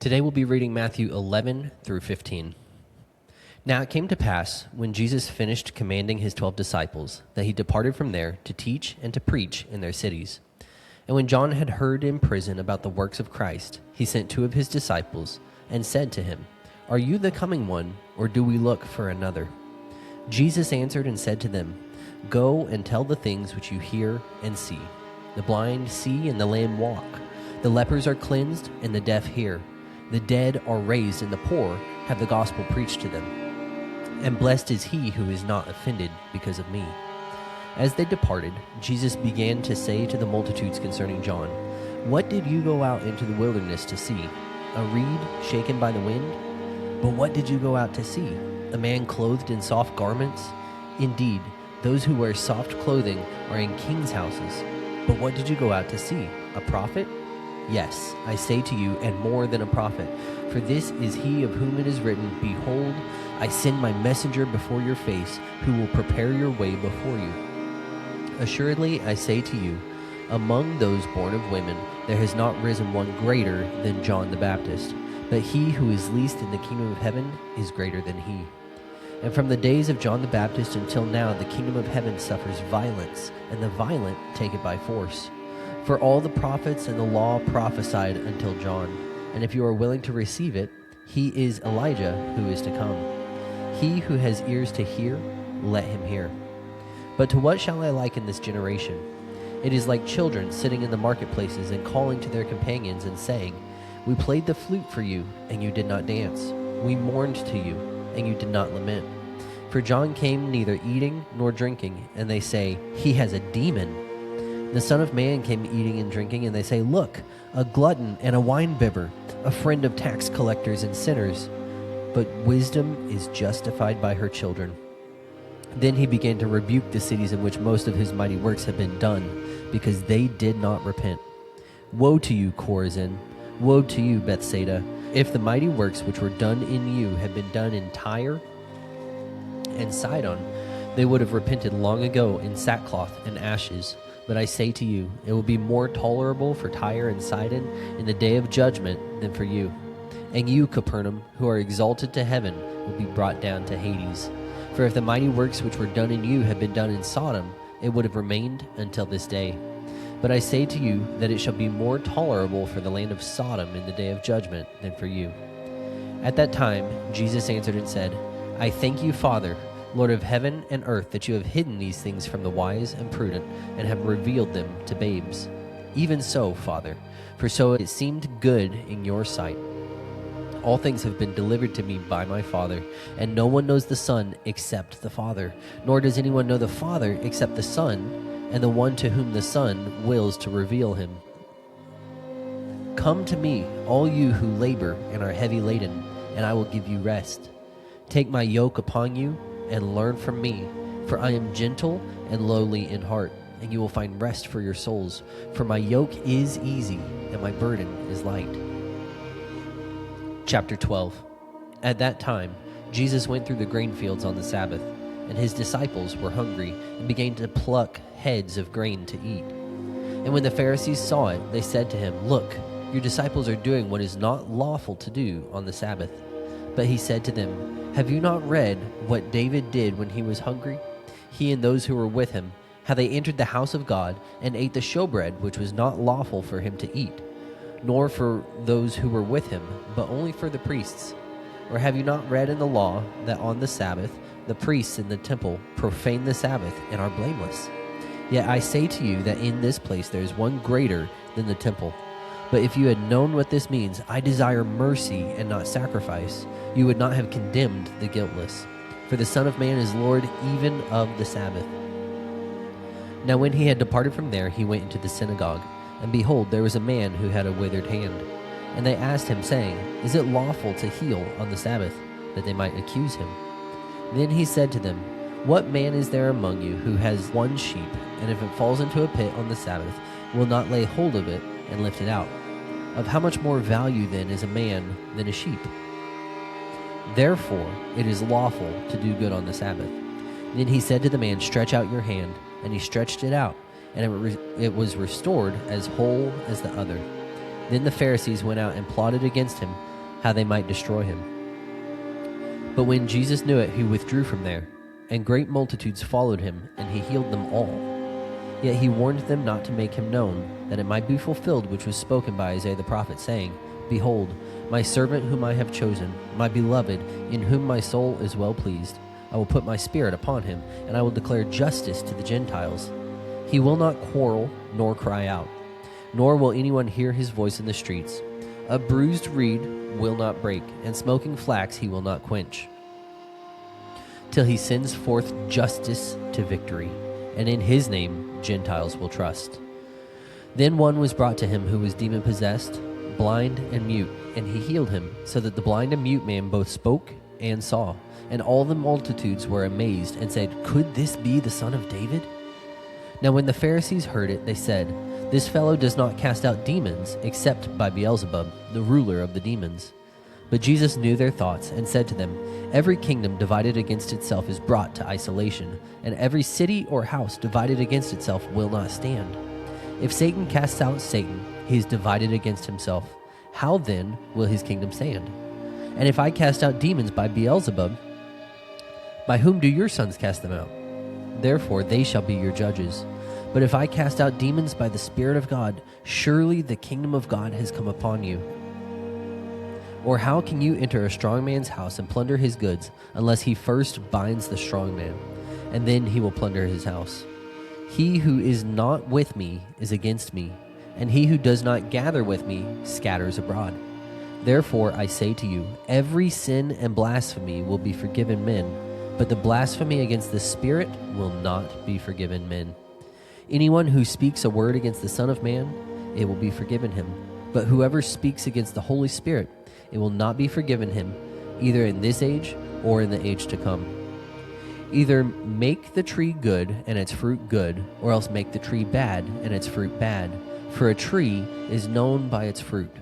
Today we'll be reading Matthew 11 through 15. Now it came to pass, when Jesus finished commanding his 12 disciples, that he departed from there to teach and to preach in their cities. And when John had heard in prison about the works of Christ, he sent 2 of his disciples and said to him, "Are you the coming one, or do we look for another?" Jesus answered and said to them, "Go and tell the things which you hear and see. The blind see and the lame walk. The lepers are cleansed and the deaf hear. The dead are raised, and the poor have the gospel preached to them. And blessed is he who is not offended because of me." As they departed, Jesus began to say to the multitudes concerning John, "What did you go out into the wilderness to see? A reed shaken by the wind? But what did you go out to see? A man clothed in soft garments? Indeed, those who wear soft clothing are in kings' houses. But what did you go out to see? A prophet? Yes, I say to you, and more than a prophet. For this is he of whom it is written, 'Behold, I send my messenger before your face, who will prepare your way before you.' Assuredly, I say to you, among those born of women, there has not risen one greater than John the Baptist. But he who is least in the kingdom of heaven is greater than he. And from the days of John the Baptist until now, the kingdom of heaven suffers violence, and the violent take it by force. For all the prophets and the law prophesied until John. And if you are willing to receive it, he is Elijah who is to come. He who has ears to hear, let him hear. But to what shall I liken this generation? It is like children sitting in the marketplaces and calling to their companions and saying, 'We played the flute for you, and you did not dance. We mourned to you, and you did not lament.' For John came neither eating nor drinking, and they say, 'He has a demon.' The Son of Man came eating and drinking, and they say, 'Look, a glutton and a winebibber, a friend of tax collectors and sinners.' But wisdom is justified by her children." Then he began to rebuke the cities in which most of his mighty works had been done, because they did not repent. "Woe to you, Chorazin! Woe to you, Bethsaida! If the mighty works which were done in you had been done in Tyre and Sidon, they would have repented long ago in sackcloth and ashes. But I say to you, it will be more tolerable for Tyre and Sidon in the day of judgment than for you. And you, Capernaum, who are exalted to heaven, will be brought down to Hades. For if the mighty works which were done in you had been done in Sodom, it would have remained until this day. But I say to you that it shall be more tolerable for the land of Sodom in the day of judgment than for you." At that time Jesus answered and said, "I thank you, Father, Lord of heaven and earth, that you have hidden these things from the wise and prudent, and have revealed them to babes. Even so, Father, for so it seemed good in your sight. All things have been delivered to me by my Father, and no one knows the Son except the Father, nor does anyone know the Father except the Son, and the one to whom the Son wills to reveal him. Come to me, all you who labor and are heavy laden, and I will give you rest. Take my yoke upon you, and learn from me, for I am gentle and lowly in heart, and you will find rest for your souls. For my yoke is easy, and my burden is light." Chapter 12. At that time, Jesus went through the grain fields on the Sabbath, and his disciples were hungry, and began to pluck heads of grain to eat. And when the Pharisees saw it, they said to him, "Look, your disciples are doing what is not lawful to do on the Sabbath." But he said to them, "Have you not read what David did when he was hungry? He and those who were with him, how they entered the house of God and ate the showbread which was not lawful for him to eat, nor for those who were with him, but only for the priests? Or have you not read in the law that on the Sabbath the priests in the temple profane the Sabbath and are blameless? Yet I say to you that in this place there is one greater than the temple. But if you had known what this means, 'I desire mercy and not sacrifice,' you would not have condemned the guiltless. For the Son of Man is Lord even of the Sabbath." Now when he had departed from there, he went into the synagogue. And behold, there was a man who had a withered hand. And they asked him, saying, "Is it lawful to heal on the Sabbath?" that they might accuse him. Then he said to them, "What man is there among you who has one sheep, and if it falls into a pit on the Sabbath, will not lay hold of it and lift it out? Of how much more value then is a man than a sheep? Therefore it is lawful to do good on the Sabbath." Then he said to the man, "Stretch out your hand." And he stretched it out, and it was restored as whole as the other. Then the Pharisees went out and plotted against him how they might destroy him. But when Jesus knew it, he withdrew from there, and great multitudes followed him, and he healed them all. Yet he warned them not to make him known, that it might be fulfilled which was spoken by Isaiah the prophet, saying, Behold, my servant whom I have chosen, my beloved, in whom my soul is well pleased. I will put my spirit upon him, and I will declare justice to the Gentiles. He will not quarrel, nor cry out, nor will anyone hear his voice in the streets. A bruised reed will not break, and smoking flax he will not quench, till he sends forth justice to victory, and in his name Gentiles will trust. Then one was brought to him who was demon-possessed, blind and mute, and he healed him, so that the blind and mute man both spoke and saw. And all the multitudes were amazed, and said, Could this be the son of David? Now when the Pharisees heard it, they said, This fellow does not cast out demons, except by Beelzebub, the ruler of the demons. But Jesus knew their thoughts, and said to them, Every kingdom divided against itself is brought to isolation, and every city or house divided against itself will not stand. If Satan casts out Satan, he is divided against himself. How then will his kingdom stand? And if I cast out demons by Beelzebub, by whom do your sons cast them out? Therefore they shall be your judges. But if I cast out demons by the Spirit of God, surely the kingdom of God has come upon you. Or how can you enter a strong man's house and plunder his goods, unless he first binds the strong man, and then he will plunder his house? He who is not with me is against me, and he who does not gather with me scatters abroad. Therefore I say to you, every sin and blasphemy will be forgiven men, but the blasphemy against the Spirit will not be forgiven men. Anyone who speaks a word against the Son of Man, it will be forgiven him. But whoever speaks against the Holy Spirit, it will not be forgiven him, either in this age or in the age to come. Either make the tree good and its fruit good, or else make the tree bad and its fruit bad. For a tree is known by its fruit.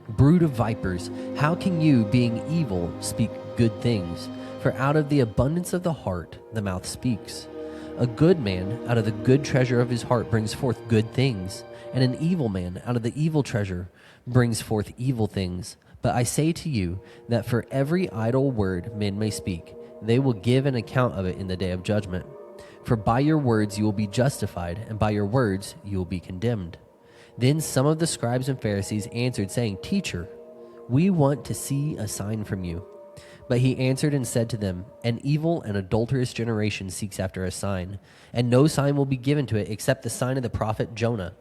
Brood of vipers, how can you, being evil, speak good things? For out of the abundance of the heart the mouth speaks. A good man out of the good treasure of his heart brings forth good things, and an evil man out of the evil treasure brings forth evil things. But I say to you that for every idle word men may speak, they will give an account of it in the day of judgment. For by your words you will be justified, and by your words you will be condemned. Then some of the scribes and Pharisees answered, saying, Teacher, we want to see a sign from you. But he answered and said to them, An evil and adulterous generation seeks after a sign, and no sign will be given to it except the sign of the prophet Jonah.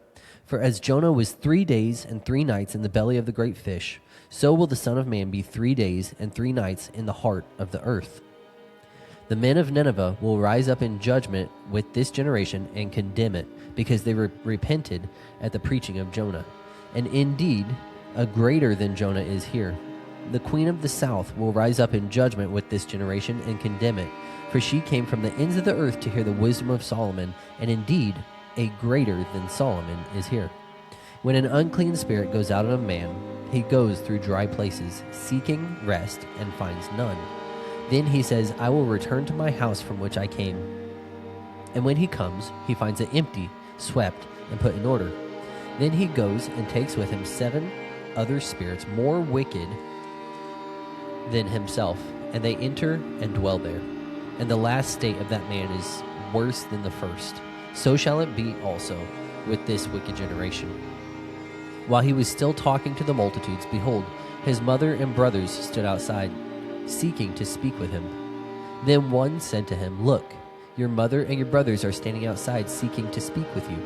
For as Jonah was 3 days and 3 nights in the belly of the great fish, so will the Son of Man be 3 days and 3 nights in the heart of the earth. The men of Nineveh will rise up in judgment with this generation and condemn it, because they repented at the preaching of Jonah. And indeed, a greater than Jonah is here. The queen of the south will rise up in judgment with this generation and condemn it, for she came from the ends of the earth to hear the wisdom of Solomon, and indeed, a greater than Solomon is here. When an unclean spirit goes out of a man, he goes through dry places, seeking rest, and finds none. Then he says, I will return to my house from which I came. And when he comes, he finds it empty, swept, and put in order. Then he goes and takes with him 7 other spirits more wicked than himself, and they enter and dwell there. And the last state of that man is worse than the first. So shall it be also with this wicked generation. While he was still talking to the multitudes, behold, his mother and brothers stood outside, seeking to speak with him. Then one said to him, Look, your mother and your brothers are standing outside, seeking to speak with you.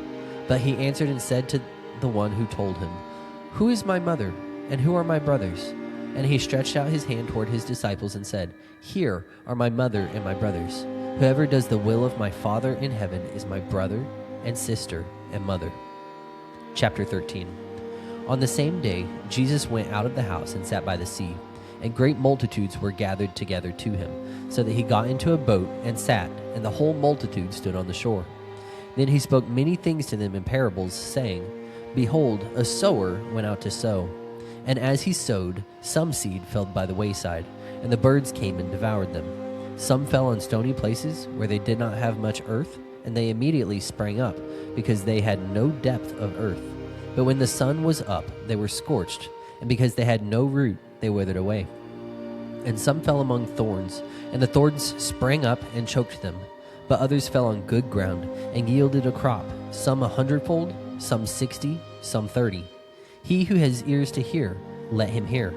But he answered and said to the one who told him, Who is my mother, and who are my brothers? And he stretched out his hand toward his disciples and said, Here are my mother and my brothers. Whoever does the will of my Father in heaven is my brother and sister and mother. Chapter 13. On the same day, Jesus went out of the house and sat by the sea, and great multitudes were gathered together to him, so that he got into a boat and sat, and the whole multitude stood on the shore. Then he spoke many things to them in parables, saying, Behold, a sower went out to sow. And as he sowed, some seed fell by the wayside, and the birds came and devoured them. Some fell on stony places where they did not have much earth, and they immediately sprang up, because they had no depth of earth. But when the sun was up, they were scorched, and because they had no root, they withered away. And some fell among thorns, and the thorns sprang up and choked them. But others fell on good ground and yielded a crop, some 100-fold, some 60, some 30. He who has ears to hear, let him hear.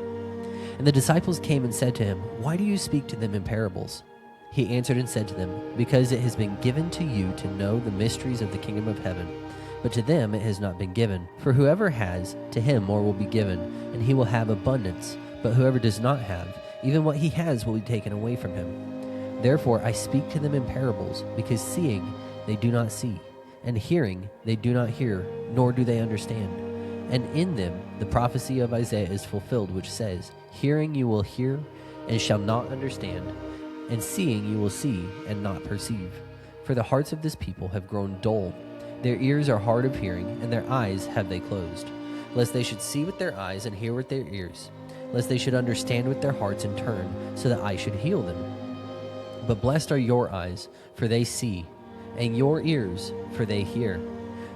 And the disciples came and said to him, Why do you speak to them in parables? He answered and said to them, Because it has been given to you to know the mysteries of the kingdom of heaven, but to them it has not been given. For whoever has, to him more will be given, and he will have abundance. But whoever does not have, even what he has will be taken away from him. Therefore I speak to them in parables, because seeing they do not see, and hearing they do not hear, nor do they understand. And in them the prophecy of Isaiah is fulfilled, which says, Hearing you will hear, and shall not understand, and seeing you will see, and not perceive. For the hearts of this people have grown dull. Their ears are hard of hearing, and their eyes have they closed, lest they should see with their eyes and hear with their ears, lest they should understand with their hearts and turn, so that I should heal them. But blessed are your eyes, for they see, and your ears, for they hear.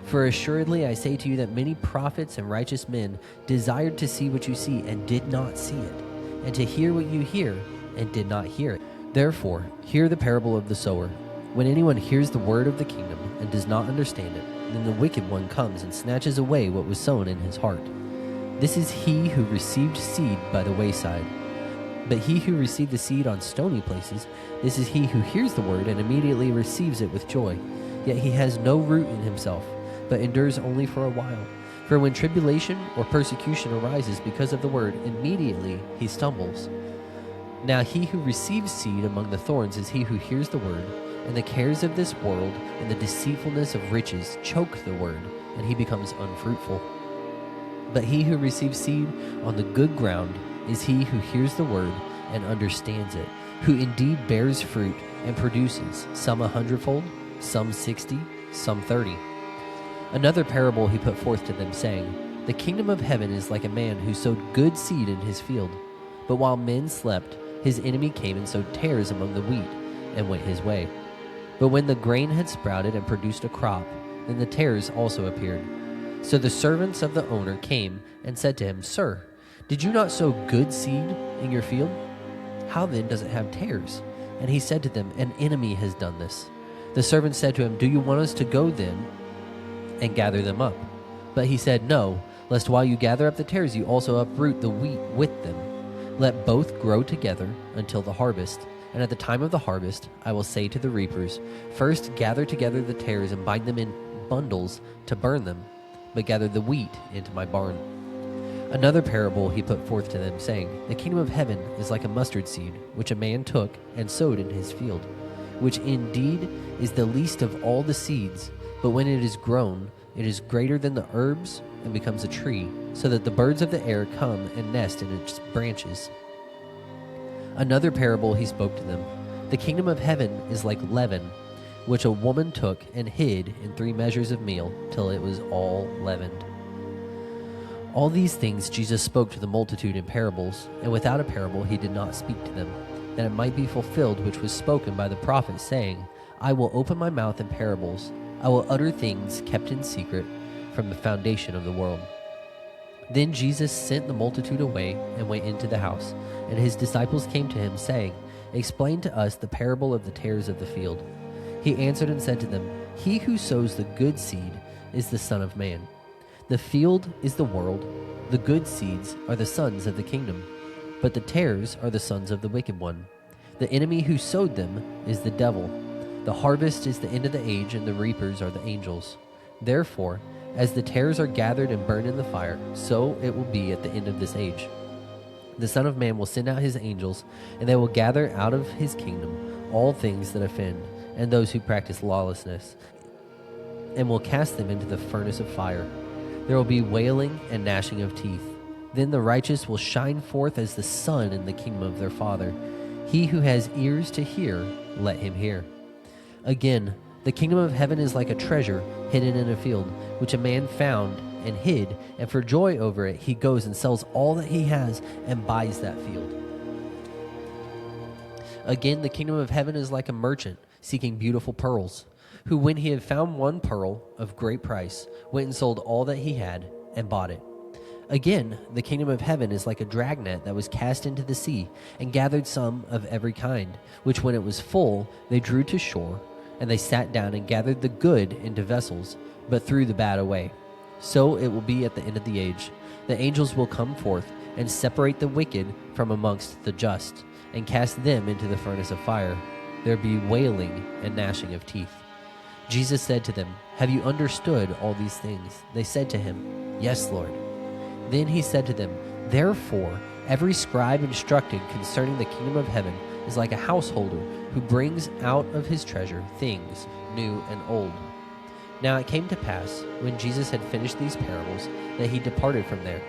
For assuredly I say to you that many prophets and righteous men desired to see what you see and did not see it, and to hear what you hear and did not hear it. Therefore, hear the parable of the sower. When anyone hears the word of the kingdom and does not understand it, then the wicked one comes and snatches away what was sown in his heart. This is he who received seed by the wayside. But he who received the seed on stony places, this is he who hears the word and immediately receives it with joy. Yet he has no root in himself, but endures only for a while. For when tribulation or persecution arises because of the word, immediately he stumbles. Now he who receives seed among the thorns is he who hears the word, and the cares of this world and the deceitfulness of riches choke the word, and he becomes unfruitful. But he who receives seed on the good ground is he who hears the word and understands it, who indeed bears fruit and produces, some 100-fold, some 60, some 30. Another parable he put forth to them, saying, The kingdom of heaven is like a man who sowed good seed in his field. But while men slept, his enemy came and sowed tares among the wheat, and went his way. But when the grain had sprouted and produced a crop, then the tares also appeared. So the servants of the owner came and said to him, Sir, did you not sow good seed in your field? How then does it have tares? And he said to them, An enemy has done this. The servants said to him, Do you want us to go then and gather them up? But he said, No, lest while you gather up the tares you also uproot the wheat with them. Let both grow together until the harvest. And at the time of the harvest I will say to the reapers, First gather together the tares and bind them in bundles to burn them, but gather the wheat into my barn. Another parable he put forth to them, saying, The kingdom of heaven is like a mustard seed, which a man took and sowed in his field, which indeed is the least of all the seeds, but when it is grown, it is greater than the herbs and becomes a tree, so that the birds of the air come and nest in its branches. Another parable he spoke to them, The kingdom of heaven is like leaven, which a woman took and hid in 3 measures of meal till it was all leavened. All these things Jesus spoke to the multitude in parables, and without a parable he did not speak to them, that it might be fulfilled which was spoken by the prophet, saying, I will open my mouth in parables, I will utter things kept in secret from the foundation of the world. Then Jesus sent the multitude away and went into the house, and his disciples came to him, saying, Explain to us the parable of the tares of the field. He answered and said to them, He who sows the good seed is the Son of Man. The field is the world. The good seeds are the sons of the kingdom, but the tares are the sons of the wicked one. The enemy who sowed them is the devil. The harvest is the end of the age, and the reapers are the angels. Therefore, as the tares are gathered and burned in the fire, so it will be at the end of this age. The Son of Man will send out his angels, and they will gather out of his kingdom all things that offend, and those who practice lawlessness, and will cast them into the furnace of fire. There will be wailing and gnashing of teeth. Then the righteous will shine forth as the sun in the kingdom of their Father. He who has ears to hear, let him hear. Again, the kingdom of heaven is like a treasure hidden in a field, which a man found and hid, and for joy over it he goes and sells all that he has and buys that field. Again, the kingdom of heaven is like a merchant seeking beautiful pearls, who, when he had found one pearl of great price, went and sold all that he had and bought it. Again, the kingdom of heaven is like a dragnet that was cast into the sea and gathered some of every kind, which when it was full, they drew to shore, and they sat down and gathered the good into vessels, but threw the bad away. So it will be at the end of the age. The angels will come forth and separate the wicked from amongst the just, and cast them into the furnace of fire. There be wailing and gnashing of teeth. Jesus said to them, "Have you understood all these things?" They said to him, "Yes, Lord." Then he said to them, "Therefore, every scribe instructed concerning the kingdom of heaven is like a householder who brings out of his treasure things new and old." Now it came to pass, when Jesus had finished these parables, that he departed from there.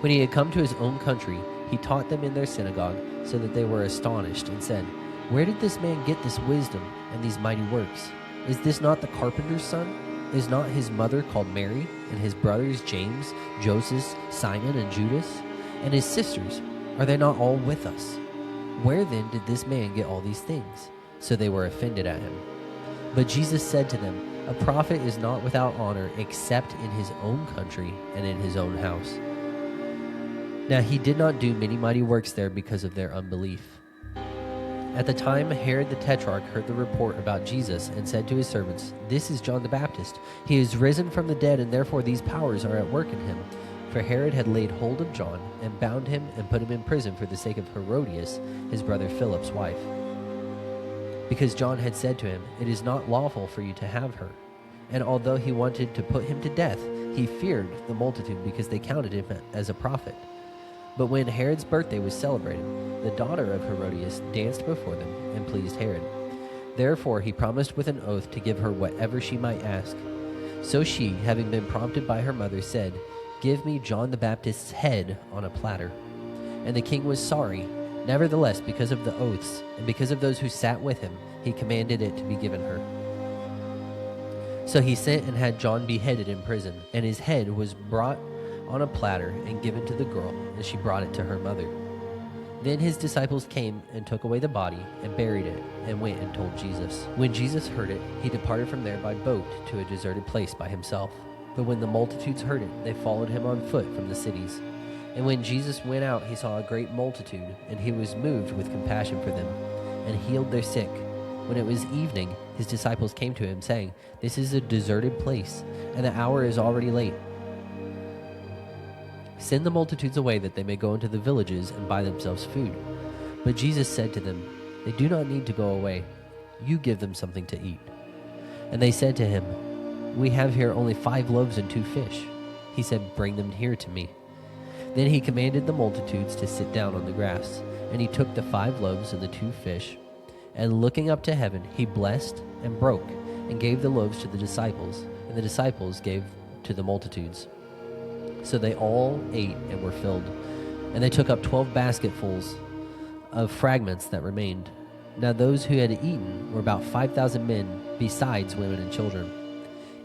When he had come to his own country, he taught them in their synagogue, so that they were astonished, and said, "Where did this man get this wisdom and these mighty works? Is this not the carpenter's son? Is not his mother called Mary, and his brothers James, Joseph, Simon, and Judas? And his sisters, are they not all with us? Where then did this man get all these things?" So they were offended at him. But Jesus said to them, "A prophet is not without honor except in his own country and in his own house." Now he did not do many mighty works there because of their unbelief. At the time Herod the Tetrarch heard the report about Jesus and said to his servants, "This is John the Baptist. He is risen from the dead, and therefore these powers are at work in him." For Herod had laid hold of John and bound him and put him in prison for the sake of Herodias, his brother Philip's wife. Because John had said to him, "It is not lawful for you to have her." And although he wanted to put him to death, he feared the multitude because they counted him as a prophet. But when Herod's birthday was celebrated, the daughter of Herodias danced before them and pleased Herod. Therefore he promised with an oath to give her whatever she might ask. So she, having been prompted by her mother, said, "Give me John the Baptist's head on a platter." And the king was sorry. Nevertheless, because of the oaths, and because of those who sat with him, he commanded it to be given her. So he sent and had John beheaded in prison, and his head was brought on a platter and given to the girl, and she brought it to her mother. Then his disciples came and took away the body and buried it, and went and told Jesus. When Jesus heard it, he departed from there by boat to a deserted place by himself. But when the multitudes heard it, they followed him on foot from the cities. And when Jesus went out, he saw a great multitude, and he was moved with compassion for them, and healed their sick. When it was evening, his disciples came to him, saying, "This is a deserted place, and the hour is already late. Send the multitudes away that they may go into the villages and buy themselves food." But Jesus said to them, "They do not need to go away. You give them something to eat." And they said to him, "We have here only 5 loaves and 2 fish." He said, "Bring them here to me." Then he commanded the multitudes to sit down on the grass. And he took the 5 loaves and the 2 fish, and looking up to heaven, he blessed and broke, and gave the loaves to the disciples, and the disciples gave to the multitudes. So they all ate and were filled. And they took up 12 basketfuls of fragments that remained. Now those who had eaten were about 5,000 men, besides women and children.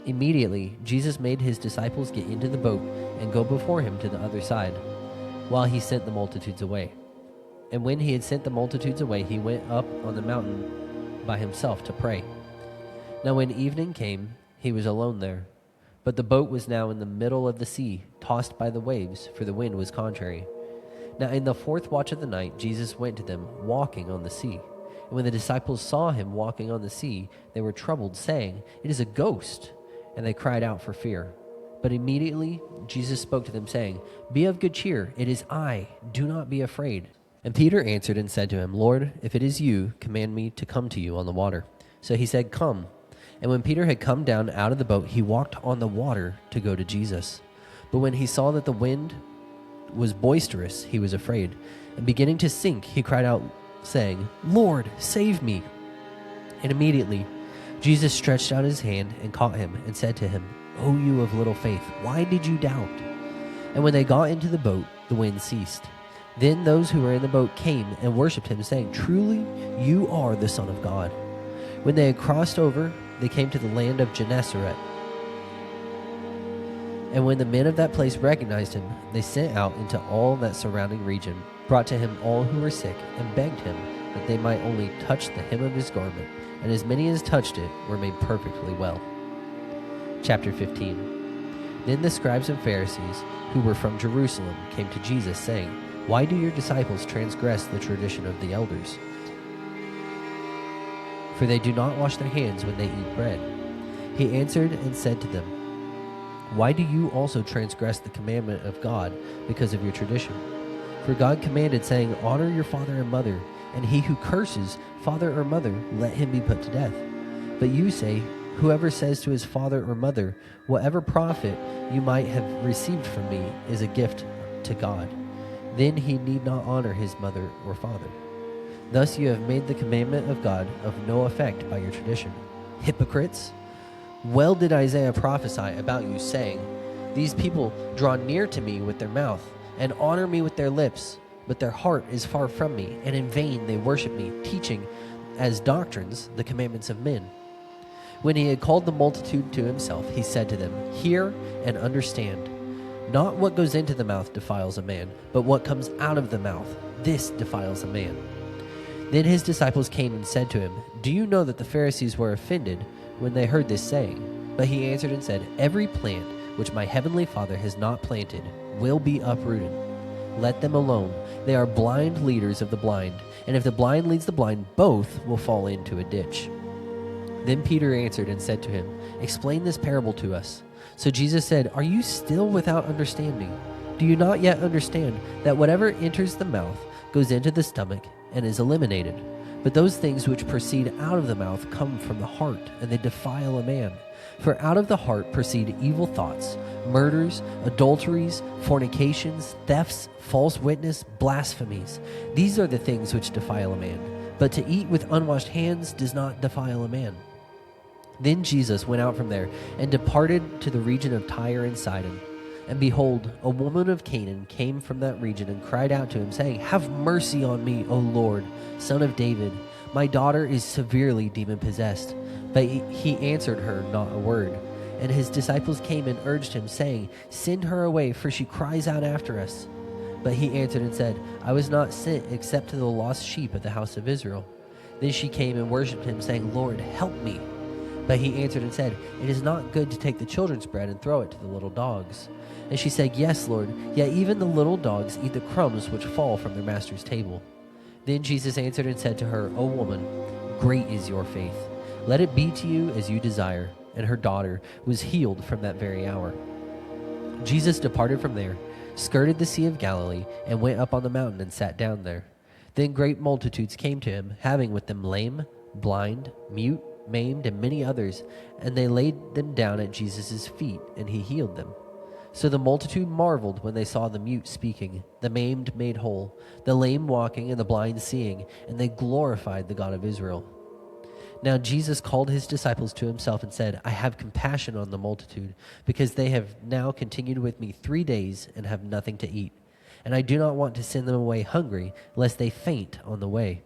Immediately Jesus made his disciples get into the boat and go before him to the other side, while he sent the multitudes away. And when he had sent the multitudes away, he went up on the mountain by himself to pray. Now when evening came, he was alone there. But the boat was now in the middle of the sea, tossed by the waves, for the wind was contrary. Now in the 4th watch of the night, Jesus went to them, walking on the sea. And when the disciples saw him walking on the sea, they were troubled, saying, "It is a ghost." And they cried out for fear. But immediately Jesus spoke to them, saying, "Be of good cheer, it is I, do not be afraid." And Peter answered and said to him, "Lord, if it is you, command me to come to you on the water." So he said, "Come." And when Peter had come down out of the boat, he walked on the water to go to Jesus. But when he saw that the wind was boisterous, he was afraid. And beginning to sink, he cried out, saying, "Lord, save me." And immediately Jesus stretched out his hand and caught him and said to him, "O you of little faith, why did you doubt?" And when they got into the boat, the wind ceased. Then those who were in the boat came and worshipped him, saying, "Truly you are the Son of God." When they had crossed over, they came to the land of Gennesaret. And when the men of that place recognized him, they sent out into all that surrounding region, brought to him all who were sick, and begged him that they might only touch the hem of his garment. And as many as touched it were made perfectly well. Chapter 15. Then the scribes and Pharisees, who were from Jerusalem, came to Jesus, saying, "Why do your disciples transgress the tradition of the elders? For they do not wash their hands when they eat bread." He answered and said to them, "Why do you also transgress the commandment of God because of your tradition? For God commanded, saying, 'Honor your father and mother,' and he who curses father or mother, let him be put to death. But you say, 'Whoever says to his father or mother, whatever profit you might have received from me is a gift to God, then he need not honor his mother or father.' Thus you have made the commandment of God of no effect by your tradition. Hypocrites! Well did Isaiah prophesy about you, saying, 'These people draw near to me with their mouth, and honor me with their lips, but their heart is far from me, and in vain they worship me, teaching as doctrines the commandments of men.' When he had called the multitude to himself, he said to them, 'Hear and understand. Not what goes into the mouth defiles a man, but what comes out of the mouth, this defiles a man.' Then his disciples came and said to him, 'Do you know that the Pharisees were offended when they heard this saying?' But he answered and said, 'Every plant which my heavenly Father has not planted will be uprooted. Let them alone. They are blind leaders of the blind, and if the blind leads the blind, both will fall into a ditch.' Then Peter answered and said to him, 'Explain this parable to us.' So Jesus said, 'Are you still without understanding? Do you not yet understand that whatever enters the mouth goes into the stomach and is eliminated? But those things which proceed out of the mouth come from the heart, and they defile a man. For out of the heart proceed evil thoughts, murders, adulteries, fornications, thefts, false witness, blasphemies. These are the things which defile a man. But to eat with unwashed hands does not defile a man.' Then Jesus went out from there and departed to the region of Tyre and Sidon. And behold, a woman of Canaan came from that region and cried out to him, saying, 'Have mercy on me, O Lord, Son of David. My daughter is severely demon-possessed.' But he answered her not a word. And his disciples came and urged him, saying, 'Send her away, for she cries out after us.' But he answered and said, 'I was not sent except to the lost sheep of the house of Israel.' Then she came and worshipped him, saying, 'Lord, help me.' But he answered and said, 'It is not good to take the children's bread and throw it to the little dogs.' And she said, 'Yes, Lord, yet even the little dogs eat the crumbs which fall from their master's table.' Then Jesus answered and said to her, 'O woman, great is your faith. Let it be to you as you desire.' And her daughter was healed from that very hour. Jesus departed from there, skirted the Sea of Galilee, and went up on the mountain and sat down there. Then great multitudes came to him, having with them lame, blind, mute, maimed, and many others, and they laid them down at Jesus' feet, and he healed them. So the multitude marveled when they saw the mute speaking, the maimed made whole, the lame walking, and the blind seeing, and they glorified the God of Israel. Now Jesus called his disciples to himself and said, 'I have compassion on the multitude, because they have now continued with me 3 days and have nothing to eat. And I do not want to send them away hungry, lest they faint on the way.'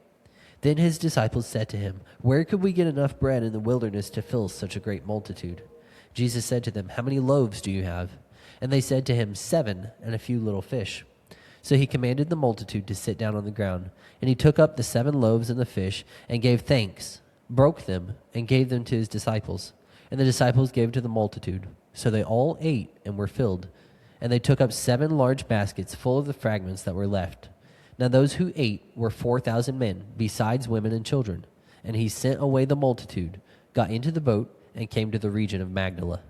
Then his disciples said to him, 'Where could we get enough bread in the wilderness to fill such a great multitude?' Jesus said to them, 'How many loaves do you have?' And they said to him, 7, and a few little fish. So he commanded the multitude to sit down on the ground. And he took up the 7 loaves and the fish, and gave thanks, broke them, and gave them to his disciples. And the disciples gave to the multitude. So they all ate and were filled. And they took up 7 large baskets full of the fragments that were left. Now those who ate were 4,000 men, besides women and children. And he sent away the multitude, got into the boat, and came to the region of Magdala.